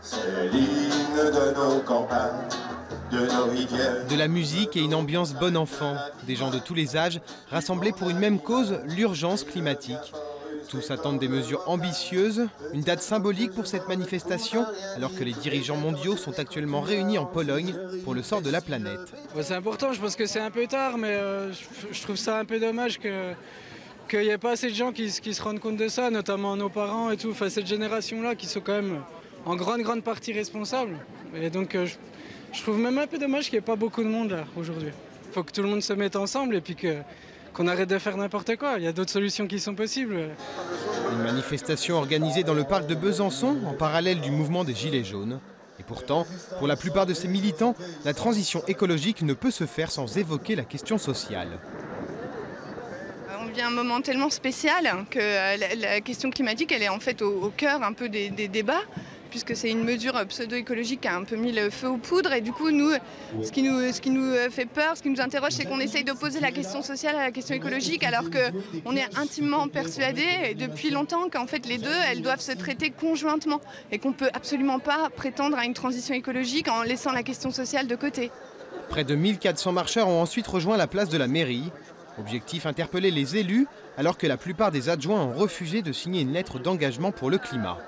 C'est l'hymne de nos campagnes, de nos rivières. De la musique et une ambiance bon enfant. Des gens de tous les âges rassemblés pour une même cause, l'urgence climatique. Tous attendent des mesures ambitieuses, une date symbolique pour cette manifestation, alors que les dirigeants mondiaux sont actuellement réunis en Pologne pour le sort de la planète. C'est important, je pense que c'est un peu tard, mais je trouve ça un peu dommage qu'il n'y ait pas assez de gens qui se rendent compte de ça, notamment nos parents et tout, enfin, cette génération-là qui sont quand même en grande partie responsables. Et donc je trouve même un peu dommage qu'il n'y ait pas beaucoup de monde là aujourd'hui. Il faut que tout le monde se mette ensemble et puis qu'on arrête de faire n'importe quoi. Il y a d'autres solutions qui sont possibles. Une manifestation organisée dans le parc de Besançon, en parallèle du mouvement des Gilets jaunes. Et pourtant, pour la plupart de ces militants, la transition écologique ne peut se faire sans évoquer la question sociale. On vit un moment tellement spécial que la question climatique, elle est en fait au cœur un peu des débats, puisque c'est une mesure pseudo-écologique qui a un peu mis le feu aux poudres. Et du coup, nous, ce qui nous fait peur, ce qui nous interroge, c'est qu'on essaye d'opposer la question sociale à la question écologique, alors qu'on est intimement persuadés depuis longtemps qu'en fait les deux, elles doivent se traiter conjointement et qu'on ne peut absolument pas prétendre à une transition écologique en laissant la question sociale de côté. Près de 1400 marcheurs ont ensuite rejoint la place de la mairie. Objectif, interpeller les élus, alors que la plupart des adjoints ont refusé de signer une lettre d'engagement pour le climat.